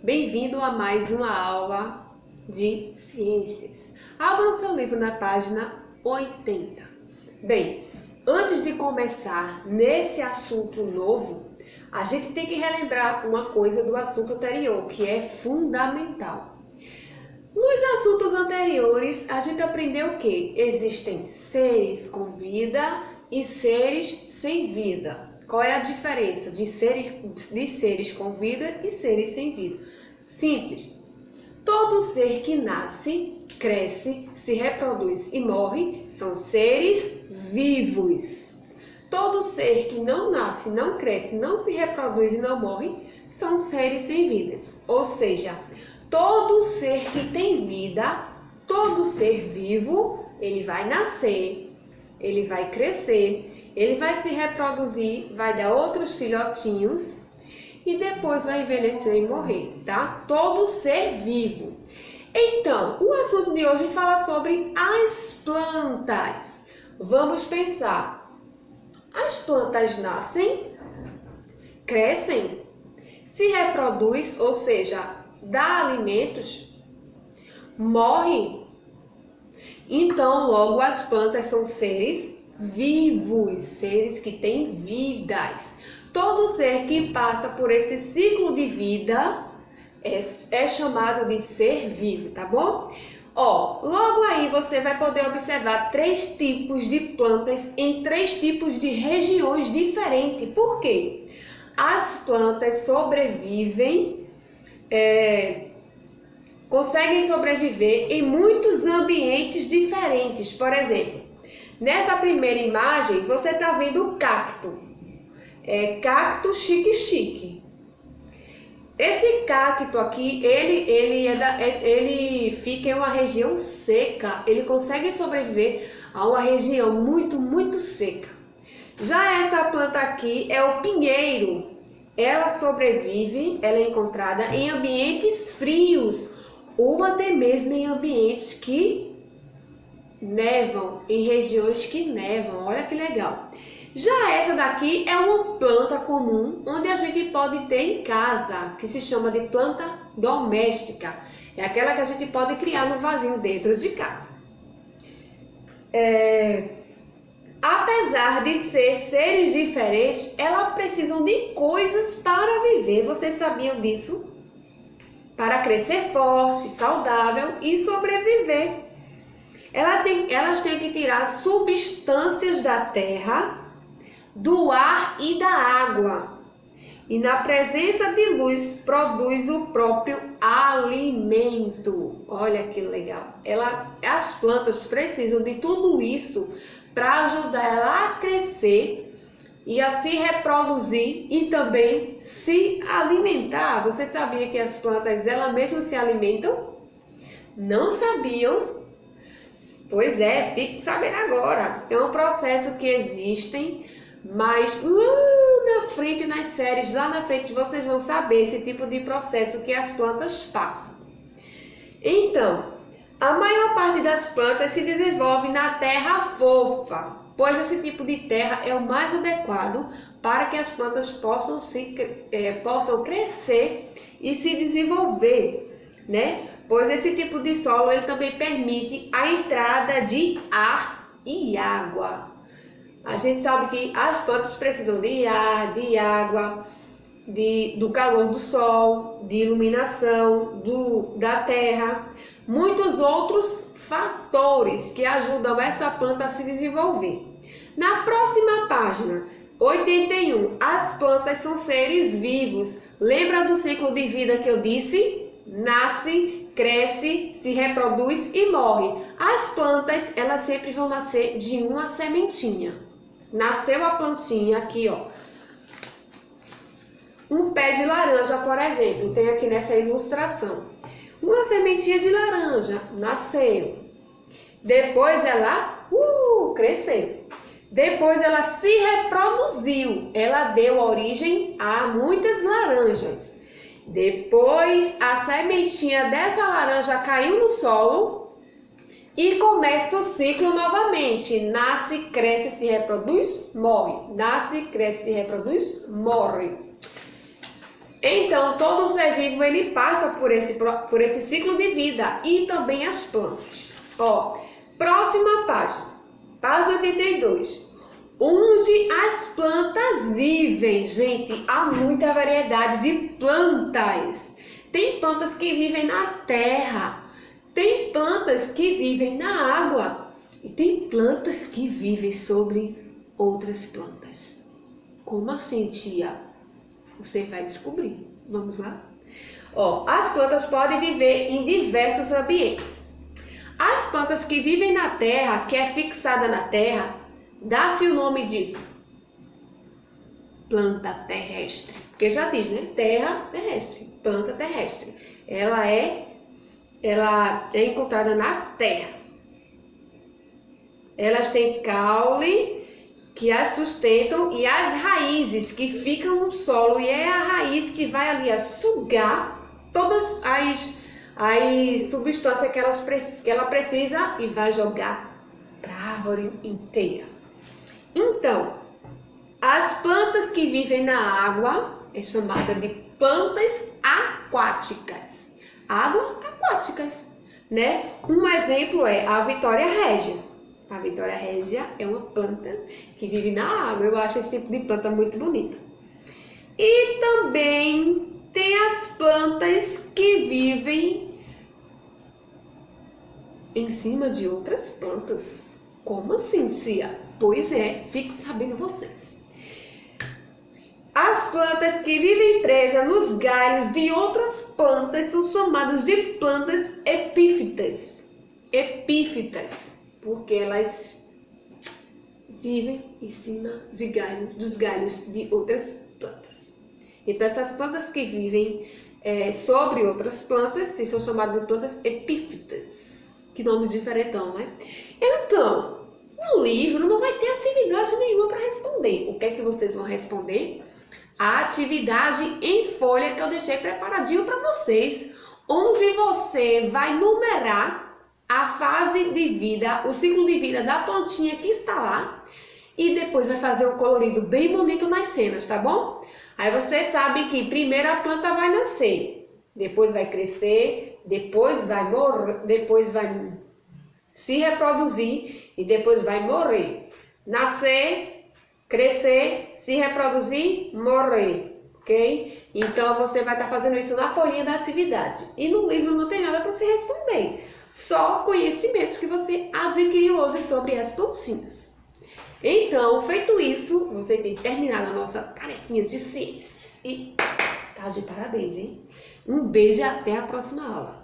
Bem-vindo a mais uma aula de ciências. Abra o seu livro na página 80. Bem, antes de começar nesse assunto novo, a gente tem que relembrar uma coisa do assunto anterior, que é fundamental. Nos assuntos anteriores, a gente aprendeu que existem seres com vida e seres sem vida. Qual é a diferença de seres com vida e seres sem vida? Simples. Todo ser que nasce, cresce, se reproduz e morre são seres vivos. Todo ser que não nasce, não cresce, não se reproduz e não morre são seres sem vidas. Ou seja, todo ser que tem vida, todo ser vivo, ele vai nascer, ele vai crescer, ele vai se reproduzir, vai dar outros filhotinhos e depois vai envelhecer e morrer, tá? Todo ser vivo. Então, o assunto de hoje fala sobre as plantas. Vamos pensar. As plantas nascem, crescem, se reproduz, ou seja, dá alimentos, morre. Então, logo as plantas são seres vivos, seres que têm vidas. Todo ser que passa por esse ciclo de vida é chamado de ser vivo, tá bom? Logo aí você vai poder observar 3 tipos de plantas em 3 tipos de regiões diferentes. Por quê? As plantas sobrevivem, conseguem sobreviver em muitos ambientes diferentes. Por exemplo, nessa primeira imagem você está vendo o cacto. Cacto chique-chique. Esse cacto aqui, ele fica em uma região seca. Ele consegue sobreviver a uma região muito seca. Já essa planta aqui é o pinheiro. Ela sobrevive, ela é encontrada em ambientes frios ou até mesmo em ambientes que nevam, em regiões que nevam. Olha que legal. Já essa daqui é uma planta comum, onde a gente pode ter em casa, que se chama de planta doméstica. É aquela que a gente pode criar no vasinho dentro de casa. Apesar de ser seres diferentes, elas precisam de coisas para viver. Vocês sabiam disso? Para crescer forte, saudável e sobreviver. Elas têm que tirar substâncias da terra, do ar e da água. E na presença de luz produz o próprio alimento. Olha que legal. As plantas precisam de tudo isso para ajudar ela a crescer e a se reproduzir e também se alimentar. Você sabia que as plantas elas mesmas se alimentam? Não sabiam? Pois é, fique sabendo agora. É um processo que existe, mas lá na frente, nas séries, lá na frente vocês vão saber esse tipo de processo que as plantas passam. Então, a maior parte das plantas se desenvolve na terra fofa, pois esse tipo de terra é o mais adequado para que as plantas possam crescer e se desenvolver, né? Pois esse tipo de solo ele também permite a entrada de ar e água. A gente sabe que as plantas precisam de ar, de água, do calor do sol, de iluminação da terra, muitos outros fatores que ajudam essa planta a se desenvolver. Na próxima página, 81, as plantas são seres vivos. Lembra do ciclo de vida que eu disse? Nasce, cresce, se reproduz e morre. As plantas, elas sempre vão nascer de uma sementinha. Nasceu a plantinha aqui, ó. Um pé de laranja, por exemplo, tem aqui nessa ilustração. Uma sementinha de laranja nasceu. Depois ela cresceu. Depois ela se reproduziu. Ela deu origem a muitas laranjas. Depois a sementinha dessa laranja caiu no solo e começa o ciclo novamente. Nasce, cresce, se reproduz, morre. Nasce, cresce, se reproduz, morre. Então, todo ser vivo ele passa por esse ciclo de vida e também as plantas. Ó, próxima página, página 82. Onde as plantas vivem, gente, há muita variedade de plantas. Tem plantas que vivem na terra, tem plantas que vivem na água e tem plantas que vivem sobre outras plantas. Como assim, tia? Você vai descobrir. Vamos lá? Ó, as plantas podem viver em diversos ambientes. As plantas que vivem na terra, que é fixada na terra, dá-se o nome de planta terrestre. Porque já diz, né? Terra terrestre, planta terrestre. Ela é encontrada na terra. Elas têm caule que as sustentam e as raízes que ficam no solo, e é a raiz que vai ali a sugar todas as substâncias que ela precisa e vai jogar para a árvore inteira. Então, as plantas que vivem na água é chamada de plantas aquáticas. Água aquáticas, né? Um exemplo é a Vitória Régia. A Vitória Régia é uma planta que vive na água. Eu acho esse tipo de planta muito bonito. E também tem as plantas que vivem em cima de outras plantas. Como assim, tia? Pois é, fique sabendo vocês. As plantas que vivem presas nos galhos de outras plantas são chamadas de plantas epífitas. Epífitas, porque elas vivem em cima dos galhos de outras plantas. Então, essas plantas que vivem sobre outras plantas são chamadas de plantas epífitas. Que nome diferentão, né? Então, no livro não vai ter atividade nenhuma para responder. O que é que vocês vão responder? A atividade em folha que eu deixei preparadinho para vocês, onde você vai numerar a fase de vida, o ciclo de vida da plantinha que está lá, e depois vai fazer um colorido bem bonito nas cenas, tá bom? Aí você sabe que primeiro a planta vai nascer, depois vai crescer, depois vai morrer, depois vai se reproduzir e depois vai morrer. Nascer, crescer, se reproduzir, morrer, ok? Então você vai estar fazendo isso na folhinha da atividade. E no livro não tem nada para se responder, só conhecimentos que você adquiriu hoje sobre as plantinhas. Então, feito isso, você tem terminado a nossa tarefinha de ciências. E tá de parabéns, hein? Um beijo e até a próxima aula.